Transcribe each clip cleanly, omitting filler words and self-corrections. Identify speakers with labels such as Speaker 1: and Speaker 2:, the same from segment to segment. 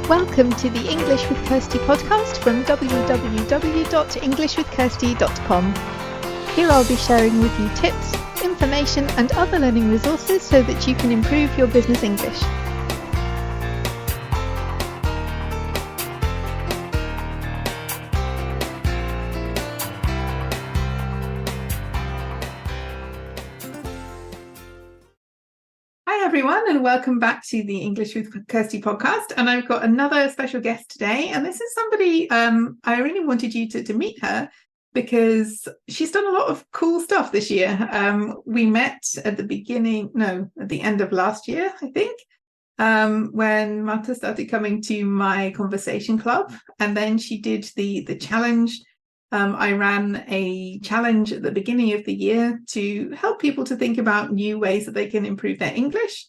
Speaker 1: Welcome to the English with Kirsty podcast from www.englishwithkirsty.com. Here I'll be sharing with you tips, information and other learning resources so that you can improve your business English.
Speaker 2: Everyone, and welcome back to the English with Kirsty podcast. And I've got another special guest today, and this is somebody I really wanted you to meet her because she's done a lot of cool stuff this year. We met at the end of last year, I think, when Marta started coming to my conversation club, and then she did the challenge. I ran a challenge at the beginning of the year to help people to think about new ways that they can improve their English.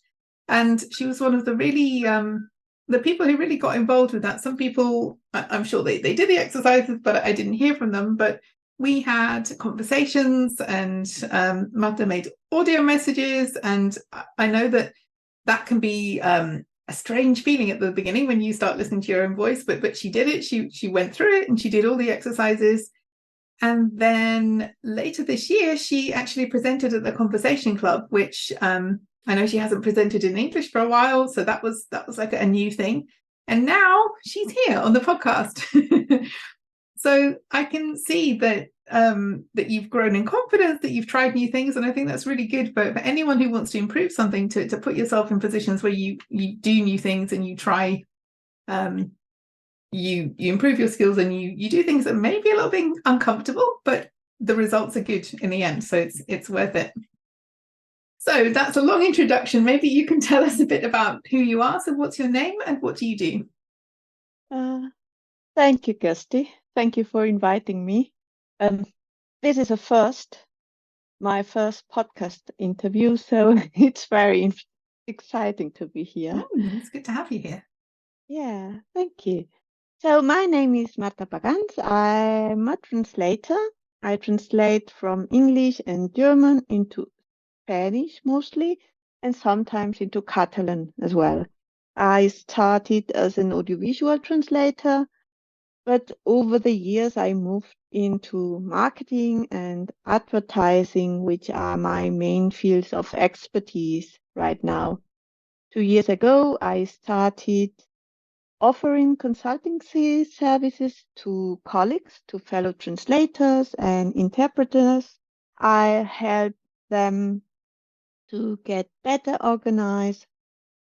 Speaker 2: And she was one of the really, the people who really got involved with that. Some people, I'm sure they did the exercises, but I didn't hear from them. But we had conversations and Marta made audio messages. And I know that can be a strange feeling at the beginning when you start listening to your own voice, but she did it. She went through it and she did all the exercises. And then later this year, she actually presented at the Conversation Club, which I know she hasn't presented in English for a while. So that was like a new thing. And now she's here on the podcast. So I can see that that you've grown in confidence, that you've tried new things. And I think that's really good for anyone who wants to improve something, to put yourself in positions where you do new things and you try you improve your skills and you do things that may be a little bit uncomfortable, but the results are good in the end. So it's worth it. So that's a long introduction. Maybe you can tell us a bit about who you are. So what's your name and what do you do?
Speaker 3: Thank you, Kirsty. Thank you for inviting me. This is my first podcast interview, so it's very exciting to be here.
Speaker 2: It's good to have you here.
Speaker 3: Yeah, thank you. So my name is Marta Pagans. I'm a translator. I translate from English and German into Spanish mostly, and sometimes into Catalan as well. I started as an audiovisual translator, but over the years I moved into marketing and advertising, which are my main fields of expertise right now. 2 years ago, I started offering consultancy services to colleagues, to fellow translators and interpreters. I help them to get better organized,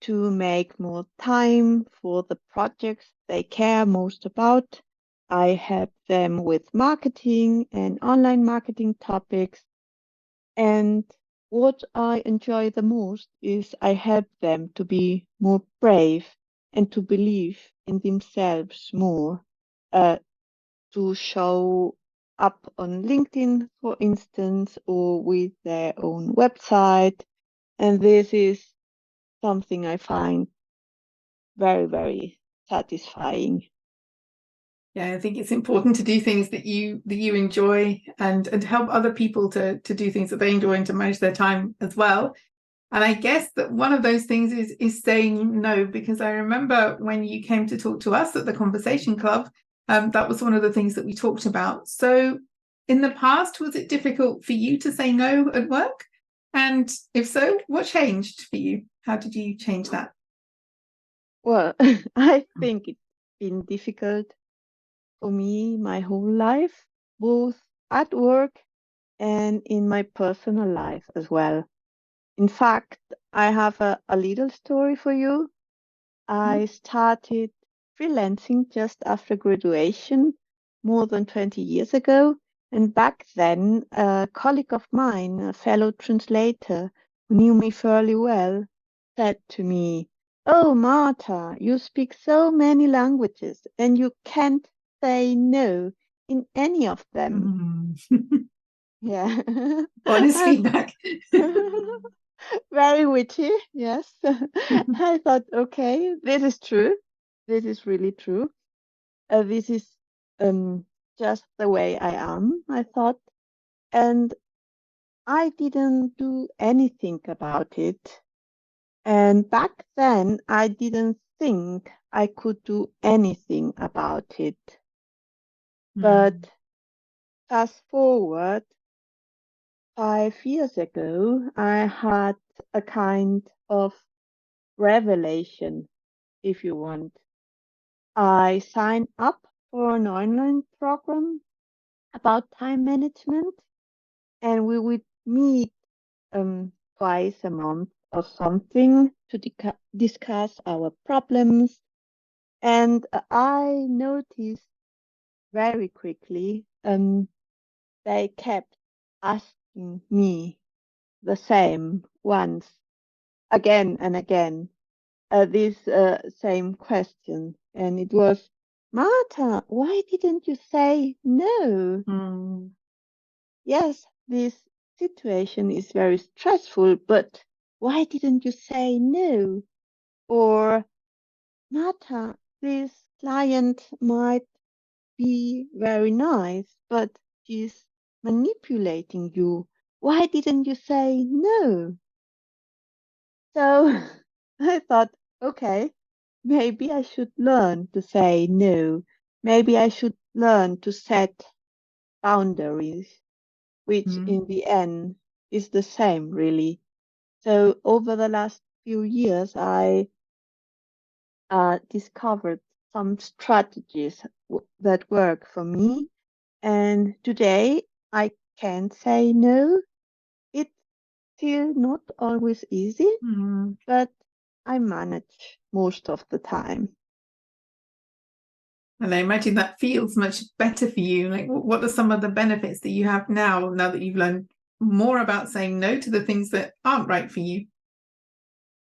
Speaker 3: to make more time for the projects they care most about. I help them with marketing and online marketing topics. And what I enjoy the most is I help them to be more brave and to believe in themselves more, to show up on LinkedIn, for instance, or with their own website. And this is something I find very, very satisfying.
Speaker 2: Yeah, I think it's important to do things that you enjoy and help other people to do things that they enjoy and to manage their time as well. And I guess that one of those things is saying no, because I remember when you came to talk to us at the Conversation Club, that was one of the things that we talked about. So in the past, was it difficult for you to say no at work? And if so, what changed for you? How did you change that?
Speaker 3: Well, I think it's been difficult for me my whole life, both at work and in my personal life as well. In fact, I have a little story for you. I started freelancing just after graduation more than 20 years ago. And back then, a colleague of mine, a fellow translator who knew me fairly well, said to me, "Oh, Marta, you speak so many languages and you can't say no in any of them." Yeah.
Speaker 2: Honest feedback.
Speaker 3: Very witty, yes. I thought, okay, this is true. This is really true. This is just the way I am, I thought. And I didn't do anything about it. And back then, I didn't think I could do anything about it. But fast forward 5 years ago, I had a kind of revelation, if you want. I signed up for an online program about time management, and we would meet twice a month or something to discuss our problems. And I noticed very quickly they kept asking me the same once, again and again, this same question. And it was, Marta, why didn't you say no? Yes, this situation is very stressful, but why didn't you say no? Or, Marta, this client might be very nice, but she's manipulating you. Why didn't you say no? So I thought, okay, maybe I should learn to say no. Maybe I should learn to set boundaries, which in the end is the same, really. So over the last few years, I discovered some strategies that work for me. And today I can say no. It's still not always easy, but I manage most of the time.
Speaker 2: And I imagine that feels much better for you. Like, what are some of the benefits that you have now that you've learned more about saying no to the things that aren't right for you?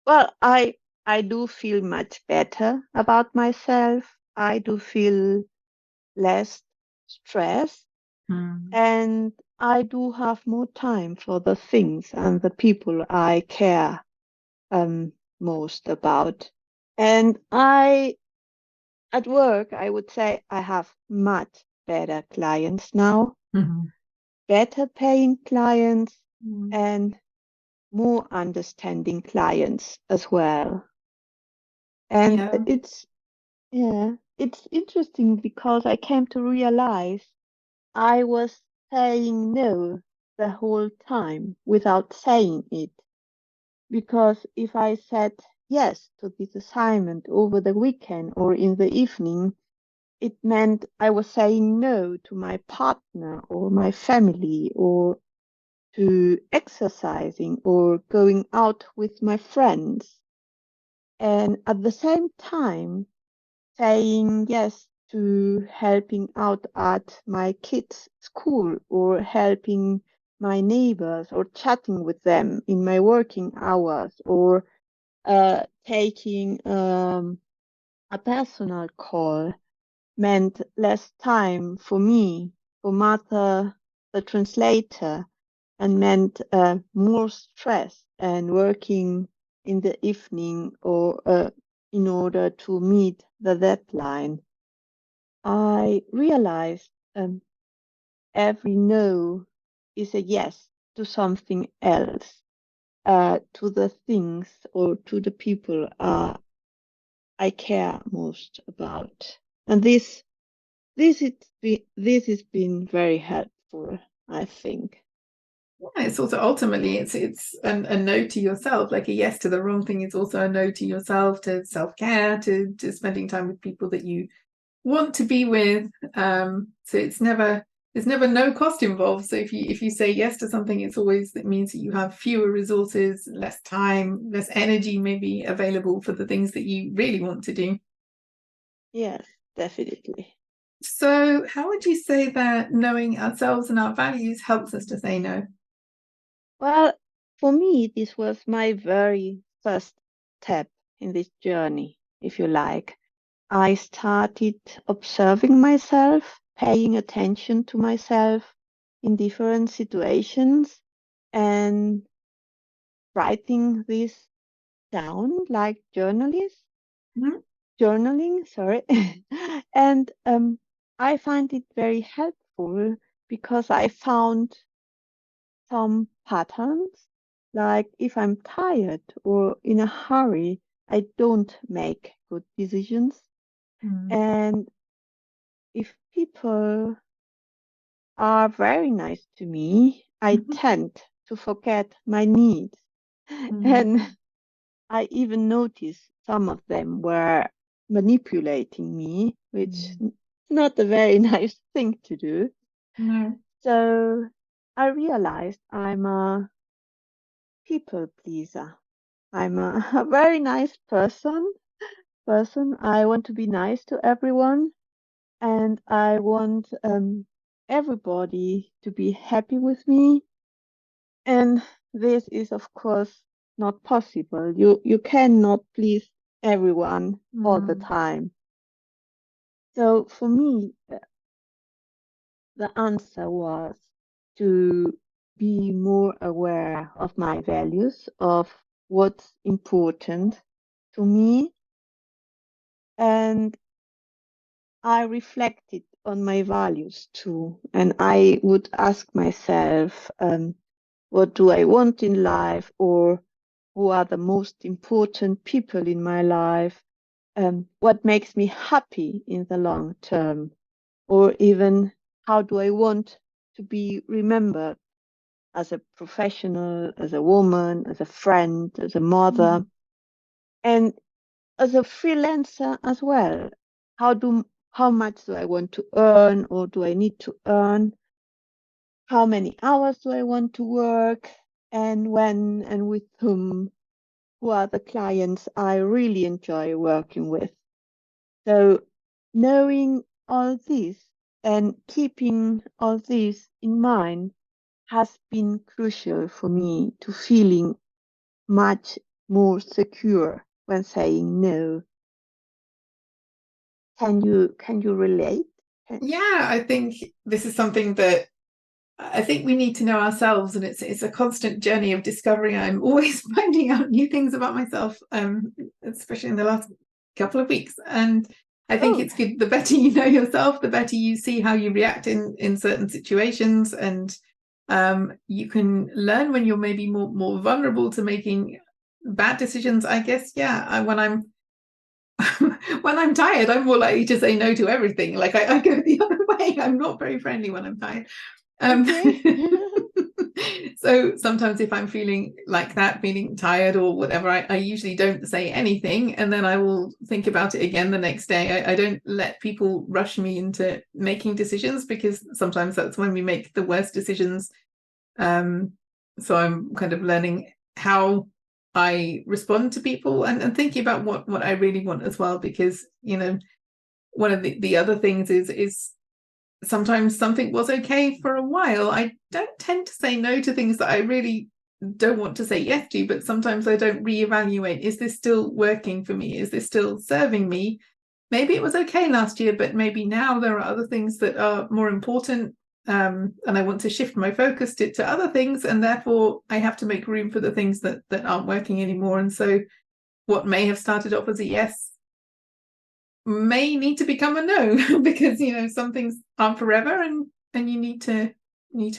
Speaker 3: Well, I do feel much better about myself. I do feel less stress, and I do have more time for the things and the people I care most about. And at work, I would say I have much better clients now, better paying clients, and more understanding clients as well. And it's interesting because I came to realize I was saying no the whole time without saying it. Because if I said yes to this assignment over the weekend or in the evening, it meant I was saying no to my partner or my family or to exercising or going out with my friends. And at the same time, saying yes to helping out at my kids' school or helping my neighbors or chatting with them in my working hours or taking a personal call meant less time for me, for Martha, the translator, and meant more stress and working in the evening or in order to meet the deadline. I realized every no is a yes to something else, to the things or to the people I care most about. And this has been very helpful, I think.
Speaker 2: Yeah, it's also ultimately it's a no to yourself. Like a yes to the wrong thing is also a no to yourself, to self-care, to spending time with people that you want to be with. So there's never no cost involved. So if you say yes to something, it means that you have fewer resources, less time, less energy maybe available for the things that you really want to do.
Speaker 3: Yes, definitely.
Speaker 2: So how would you say that knowing ourselves and our values helps us to say no?
Speaker 3: Well, for me, this was my very first step in this journey, if you like. I started observing myself, paying attention to myself in different situations and writing this down like journaling, sorry. And I find it very helpful because I found some patterns Like if I'm tired or in a hurry, I don't make good decisions.
Speaker 2: Mm.
Speaker 3: And if people are very nice to me, I tend to forget my needs.
Speaker 2: Mm.
Speaker 3: And I even noticed some of them were manipulating me, which
Speaker 2: Mm.
Speaker 3: is not a very nice thing to do.
Speaker 2: No.
Speaker 3: So I realized I'm a people pleaser. I'm a, a very nice person. I want to be nice to everyone, and I want everybody to be happy with me. And this is, of course, not possible. You cannot please everyone all the
Speaker 2: Mm.
Speaker 3: time. So for me, the answer was to be more aware of my values, of what's important to me, and I reflected on my values too. And I would ask myself, what do I want in life, or who are the most important people in my life? What makes me happy in the long term? Or even how do I want to be remembered as a professional, as a woman, as a friend, as a mother,
Speaker 2: Mm.
Speaker 3: and as a freelancer as well? How much do I want to earn, or do I need to earn? How many hours do I want to work, and when and with whom? Who are the clients I really enjoy working with? So knowing all this and keeping all this in mind has been crucial for me to feeling much more secure when saying no. Can you relate?
Speaker 2: Yeah, I think this is something that I think we need to know ourselves, and it's a constant journey of discovery. I'm always finding out new things about myself, especially in the last couple of weeks. And I think
Speaker 3: Oh,
Speaker 2: it's good. The better you know yourself, the better you see how you react in certain situations, and you can learn when you're maybe more vulnerable to making bad decisions. I guess, yeah. When I'm when I'm tired, I'm more likely to say no to everything. Like I go the other way. I'm not very friendly when I'm tired. Um,
Speaker 3: okay.
Speaker 2: so sometimes if I'm feeling like that, feeling tired or whatever, I usually don't say anything, and then I will think about it again the next day. I don't let people rush me into making decisions, because sometimes that's when we make the worst decisions. So I'm kind of learning how I respond to people, and thinking about what I really want as well, because one of the other things is sometimes something was okay for a while. I don't tend to say no to things that I really don't want to say yes to, but sometimes I don't reevaluate. Is this still working for me? Is this still serving me? Maybe it was okay last year, but maybe now there are other things that are more important. And I want to shift my focus to other things, and therefore I have to make room for the things that aren't working anymore. And so what may have started off as a yes may need to become a no, because some things aren't forever, and you need to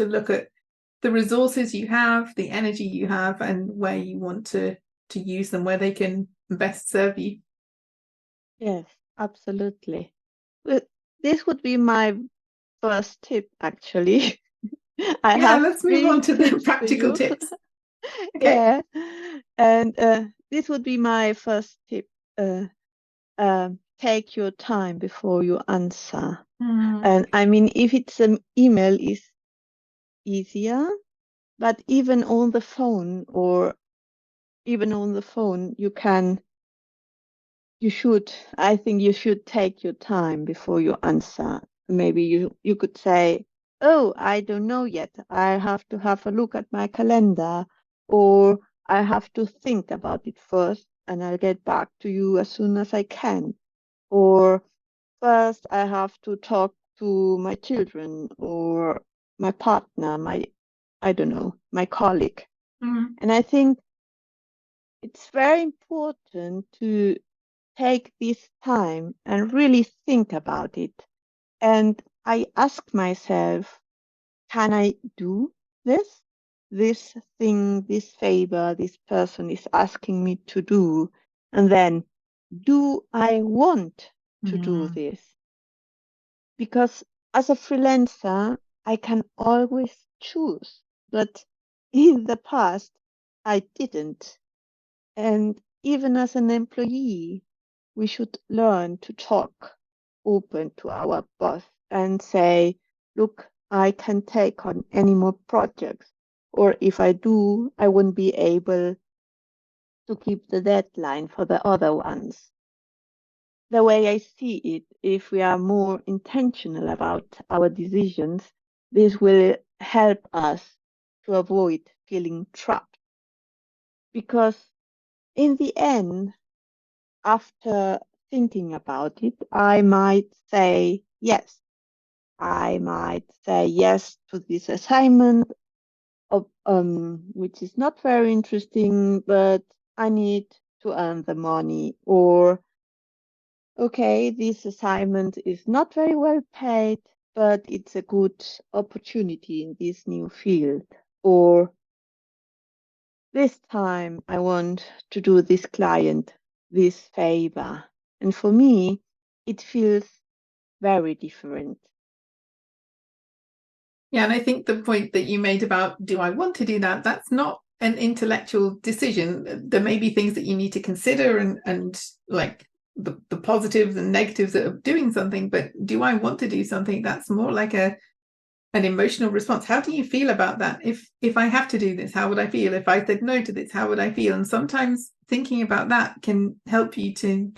Speaker 2: look at the resources you have, the energy you have, and where you want to use them, where they can best serve you.
Speaker 3: Yes, absolutely. Well, this would be my first tip, actually. I
Speaker 2: Yeah,
Speaker 3: have
Speaker 2: let's move
Speaker 3: three
Speaker 2: on to the
Speaker 3: tips for
Speaker 2: practical
Speaker 3: you.
Speaker 2: tips. Okay.
Speaker 3: Yeah, and this would be my first tip. Uh, Take your time before you answer.
Speaker 2: Mm.
Speaker 3: And I mean, if it's an email, is easier, but even on the phone, I think you should take your time before you answer. Maybe you could say, "Oh, I don't know yet. I have to have a look at my calendar," or "I have to think about it first, and I'll get back to you as soon as I can," or "First, I have to talk to my children or my partner, I don't know, my colleague."
Speaker 2: Mm.
Speaker 3: And I think it's very important to take this time and really think about it. And I ask myself, can I do this? this thing, this favor, this person is asking me to do, and then, do I want to do this? Because as a freelancer, I can always choose, but in the past, I didn't. And even as an employee, we should learn to talk open to our boss and say, look, I can take on any more projects. Or if I do, I wouldn't be able to keep the deadline for the other ones. The way I see it, if we are more intentional about our decisions, this will help us to avoid feeling trapped. Because in the end, after thinking about it, I might say yes. I might say yes to this assignment, which is not very interesting, but I need to earn the money. Or, okay, this assignment is not very well paid, but it's a good opportunity in this new field. Or, this time I want to do this client this favor. And for me, it feels very different.
Speaker 2: Yeah, and I think the point that you made about, do I want to do that? That's not an intellectual decision. There may be things that you need to consider and like the positives and negatives of doing something, but do I want to do something? That's more like an emotional response. How do you feel about that? If I have to do this, how would I feel? If I said no to this, how would I feel? And sometimes thinking about that can help you to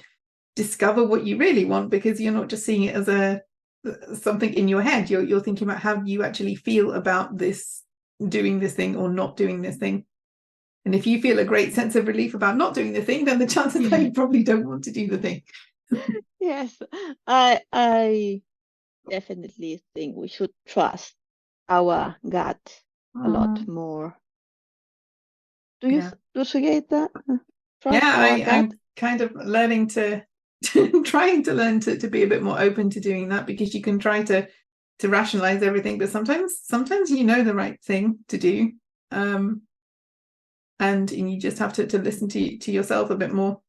Speaker 2: discover what you really want, because you're not just seeing it as something in your head. You're thinking about how you actually feel about this, doing this thing or not doing this thing. And if you feel a great sense of relief about not doing the thing, then the chances are you probably don't want to do the thing.
Speaker 3: Yes, I definitely think we should trust our gut a lot more. Do you get that? Trust our gut?
Speaker 2: I'm kind of learning trying to learn to be a bit more open to doing that, because you can try to rationalize everything, but sometimes you know the right thing to do, and you just have to listen to yourself a bit more,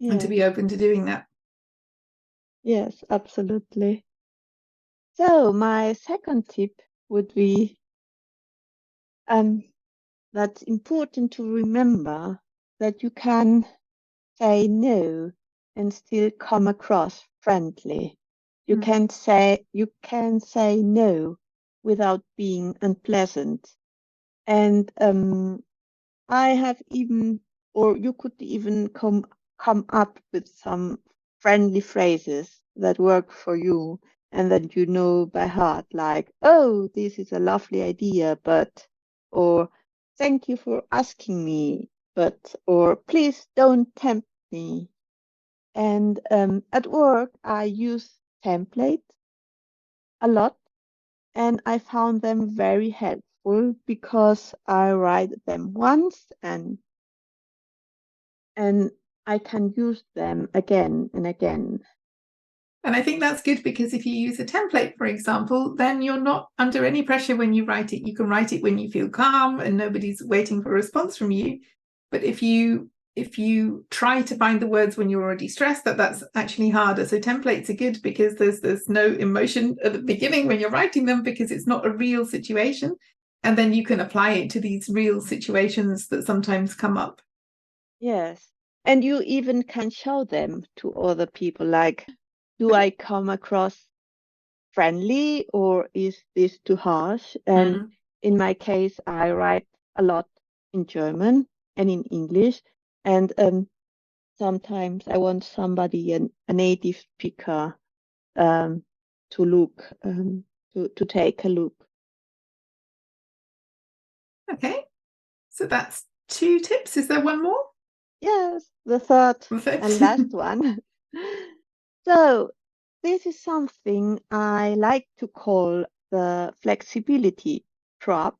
Speaker 2: and to be open to doing that.
Speaker 3: Yes, absolutely. So my second tip would be that's important to remember that you can say no and still come across friendly. You can say no without being unpleasant. And I have even, or you could even come up with some friendly phrases that work for you and that you know by heart, like, oh, this is a lovely idea, but, or thank you for asking me, but, or please don't tempt me. And at work, I use templates a lot, and I found them very helpful because I write them once and I can use them again and again.
Speaker 2: And I think that's good, because if you use a template, for example, then you're not under any pressure when you write it. You can write it when you feel calm and nobody's waiting for a response from you. But if you try to find the words when you're already stressed, that's actually harder. So templates are good because there's no emotion at the beginning when you're writing them, because it's not a real situation. And then you can apply it to these real situations that sometimes come up.
Speaker 3: Yes. And you even can show them to other people, like, do I come across friendly or is this too harsh? And in my case, I write a lot in German and in English. And sometimes I want somebody, a native speaker, to look, to take a look.
Speaker 2: Okay, so that's 2 tips. Is there one more?
Speaker 3: Yes, the third and last one. So this is something I like to call the flexibility trap.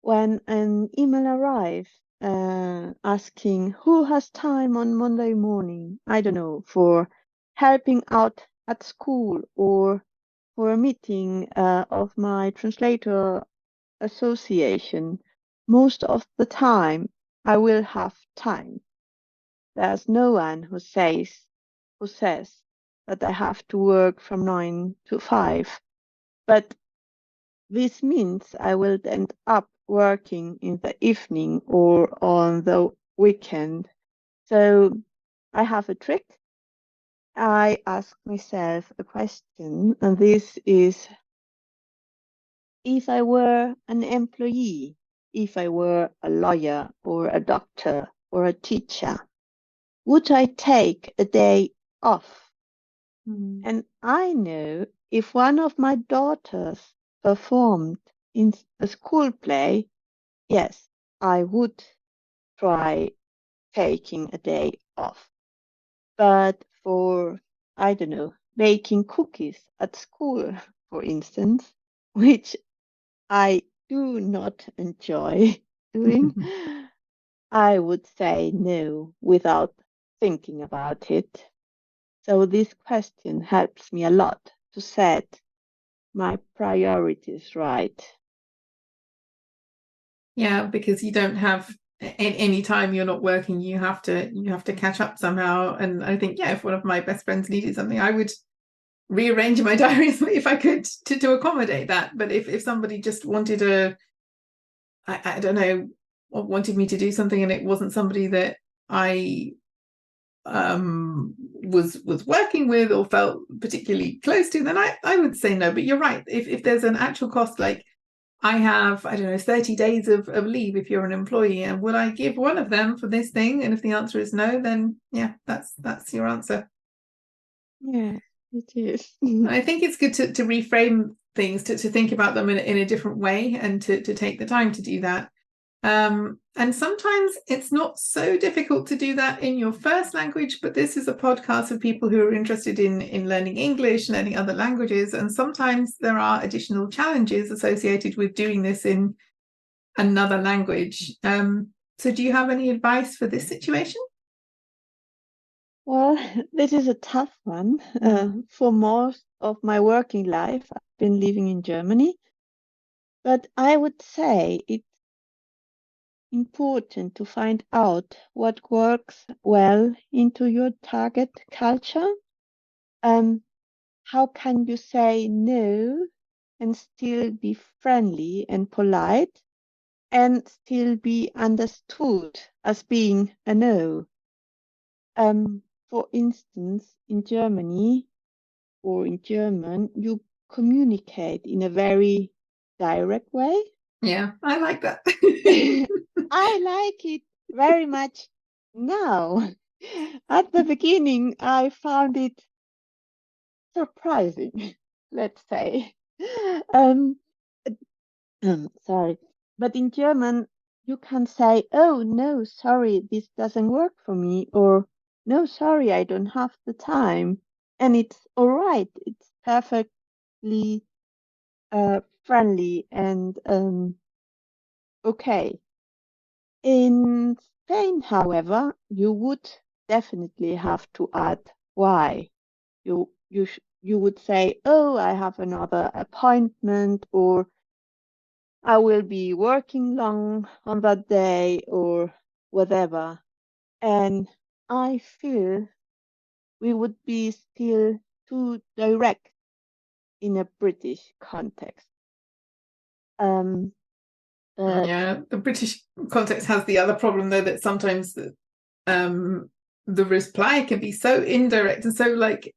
Speaker 3: When an email arrives asking who has time on Monday morning, I don't know, for helping out at school or for a meeting of my translator association, most of the time I will have time. There's no one who says that I have to work from 9 to 5. But this means I will end up working in the evening or on the weekend. So I have a trick. I ask myself a question, and this is, if I were an employee, if I were a lawyer or a doctor or a teacher, would I take a day off? And I know if one of my daughters performed in a school play, yes, I would try taking a day off. But for, I don't know, baking cookies at school, for instance, which I do not enjoy doing, I would say no without thinking about it. So this question helps me a lot to set my priorities right.
Speaker 2: Yeah, because you don't have any time you're not working, you have to catch up somehow. And I think, yeah, if one of my best friends needed something, I would rearrange my diary if I could to accommodate that. But if somebody just wanted I don't know, wanted me to do something and it wasn't somebody that I was working with or felt particularly close to, then I would say no. But you're right, if there's an actual cost, like I have, I don't know, 30 days of leave if you're an employee, and will I give one of them for this thing? And if the answer is no, then yeah, that's your answer.
Speaker 3: Yeah, it is.
Speaker 2: I think it's good to reframe things, to think about them in a different way, and to take the time to do that. And sometimes it's not so difficult to do that in your first language, but this is a podcast of people who are interested in learning English, learning other languages, and sometimes there are additional challenges associated with doing this in another language. So do you have any advice for this situation?
Speaker 3: Well, this is a tough one. For most of my working life, I've been living in Germany, but I would say it's important to find out what works well into your target culture. How can you say no and still be friendly and polite and still be understood as being a no? For instance, in Germany or in German, you communicate in a very direct way.
Speaker 2: Yeah, I like that.
Speaker 3: I like it very much now. At the beginning, I found it surprising, let's say. Um, Sorry. But in German, you can say, oh, no, sorry, this doesn't work for me, or no, sorry, I don't have the time. And it's all right. It's perfectly friendly and okay. In Spain, however, you would definitely have to add why. You would say, oh, I have another appointment, or I will be working long on that day, or whatever. And I feel we would be still too direct in a British context.
Speaker 2: Yeah, the British context has the other problem, though, that sometimes the reply can be so indirect and so like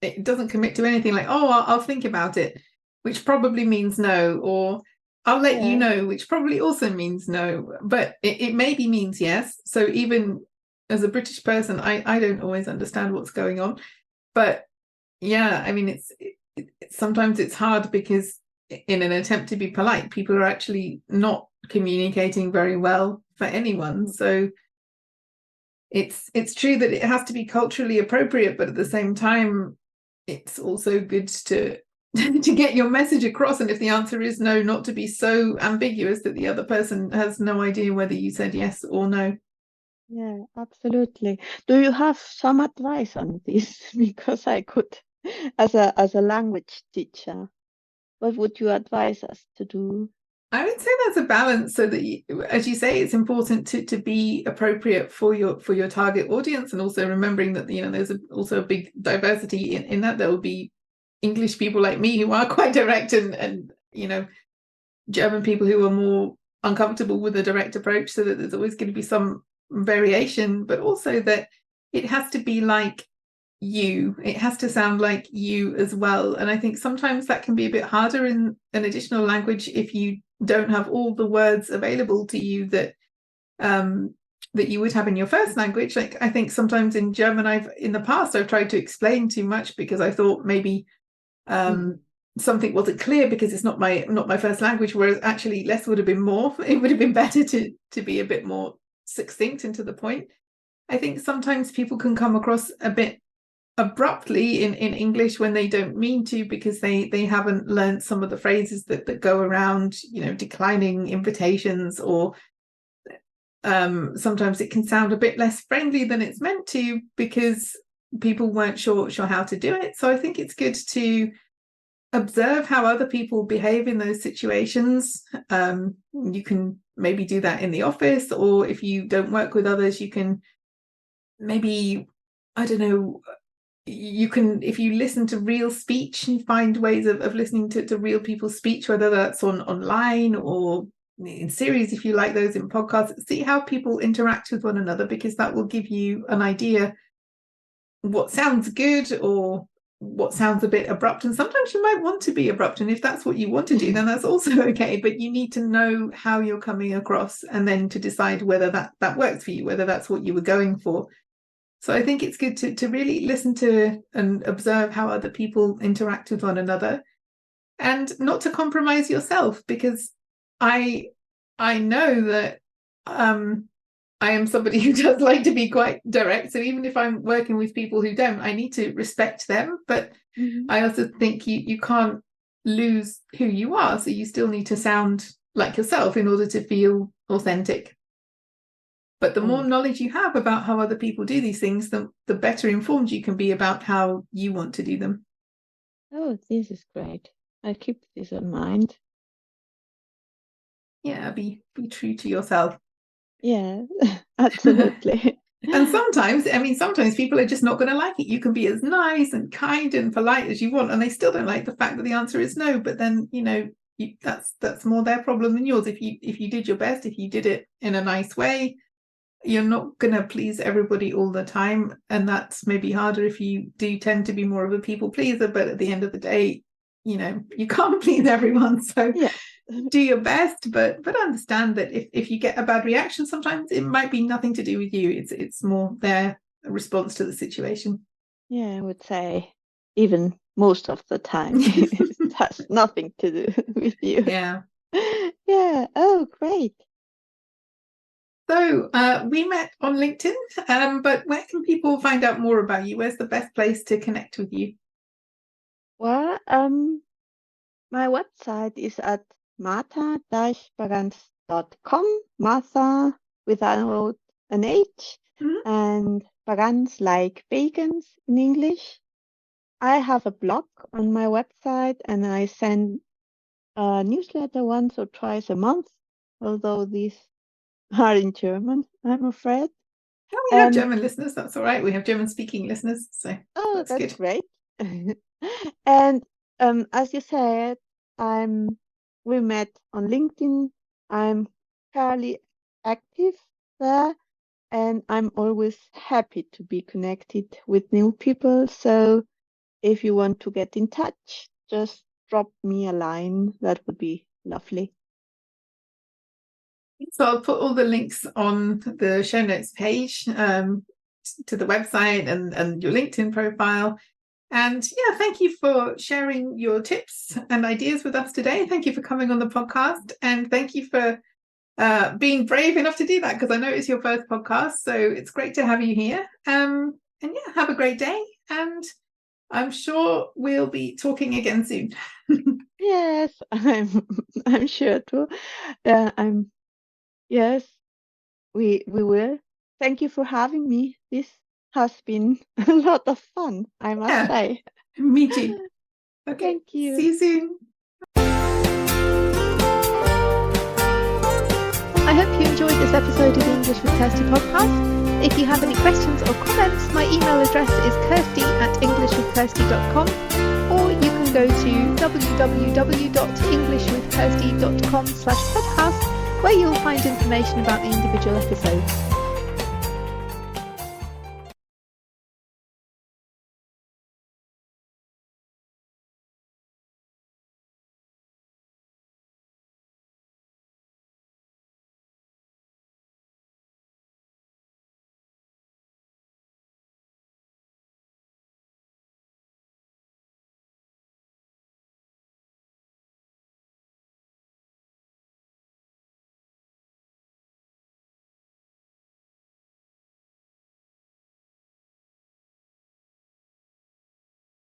Speaker 2: it doesn't commit to anything, like, oh, I'll think about it, which probably means no, or I'll let you know, which probably also means no, but it maybe means yes. So even as a British person, I don't always understand what's going on. But yeah, I mean, sometimes it's hard because in an attempt to be polite, people are actually not communicating very well for anyone. So it's true that it has to be culturally appropriate, but at the same time, it's also good to get your message across. And if the answer is no, not to be so ambiguous that the other person has no idea whether you said yes or no.
Speaker 3: Yeah, absolutely. Do you have some advice on this? Because I could, as a language teacher, what would you advise us to do?
Speaker 2: I would say there's a balance, so that you, as you say, it's important to be appropriate for your target audience, and also remembering that there's also a big diversity in that. There will be English people like me who are quite direct, and German people who are more uncomfortable with a direct approach, so that there's always going to be some variation, but also that it has to be like you. It has to sound like you as well. And I think sometimes that can be a bit harder in an additional language if you don't have all the words available to you that you would have in your first language. Like, I think sometimes in German, in the past I've tried to explain too much because I thought maybe something wasn't clear because it's not my first language, whereas actually less would have been more. It would have been better to be a bit more succinct and to the point. I think sometimes people can come across a bit abruptly in English when they don't mean to, because they haven't learned some of the phrases that go around, declining invitations, or sometimes it can sound a bit less friendly than it's meant to because people weren't sure how to do it. So I think it's good to observe how other people behave in those situations. You can maybe do that in the office, or if you don't work with others, you can maybe, I don't know, you can, if you listen to real speech and find ways of listening to real people's speech, whether that's online or in series, if you like those, in podcasts, see how people interact with one another, because that will give you an idea what sounds good or what sounds a bit abrupt. And sometimes you might want to be abrupt, and if that's what you want to do, then that's also okay, but you need to know how you're coming across, and then to decide whether that works for you, whether that's what you were going for. So I think it's good to really listen to and observe how other people interact with one another, and not to compromise yourself, because I know that I am somebody who does like to be quite direct. So even if I'm working with people who don't, I need to respect them. But I also think you can't lose who you are. So you still need to sound like yourself in order to feel authentic. But the more knowledge you have about how other people do these things, the better informed you can be about how you want to do them.
Speaker 3: Oh, this is great. I'll keep this in mind.
Speaker 2: Yeah, be true to yourself.
Speaker 3: Yeah, absolutely.
Speaker 2: And sometimes people are just not going to like it. You can be as nice and kind and polite as you want, and they still don't like the fact that the answer is no. But then, that's more their problem than yours. If you did your best, if you did it in a nice way, you're not going to please everybody all the time, and that's maybe harder if you do tend to be more of a people pleaser. But at the end of the day, you can't please everyone, so do your best, but understand that if you get a bad reaction, sometimes it might be nothing to do with you. It's more their response to the situation.
Speaker 3: Yeah, I would say even most of the time it has nothing to do with you.
Speaker 2: Yeah.
Speaker 3: Oh, great.
Speaker 2: So we met on LinkedIn, but where can people find out more about you? Where's the best place to connect with you?
Speaker 3: Well, my website is at marta-pagans.com, Martha without an H, and Pagans like pagans in English. I have a blog on my website, and I send a newsletter once or twice a month, although these are in German, I'm afraid.
Speaker 2: Oh, we have German listeners, that's all right. We have German-speaking listeners, so that's good.
Speaker 3: Great. And as you said, we met on LinkedIn. I'm fairly active there, and I'm always happy to be connected with new people. So if you want to get in touch, just drop me a line. That would be lovely.
Speaker 2: So I'll put all the links on the show notes page, to the website and your LinkedIn profile. And yeah, thank you for sharing your tips and ideas with us today. Thank you for coming on the podcast, and thank you for being brave enough to do that, because I know it's your first podcast, so it's great to have you here. And yeah, have a great day, and I'm sure we'll be talking again soon.
Speaker 3: Yes, I'm sure too. Yes, we will. Thank you for having me. This has been a lot of fun, I must say.
Speaker 2: Me too. Okay.
Speaker 3: Thank you.
Speaker 2: See you soon.
Speaker 1: hope you enjoyed this episode of the English with Kirsty podcast. If you have any questions or comments, my email address is kirsty@englishwithkirsty.com, or you can go to www.englishwithkirsty.com/podcast, where you'll find information about the individual episodes.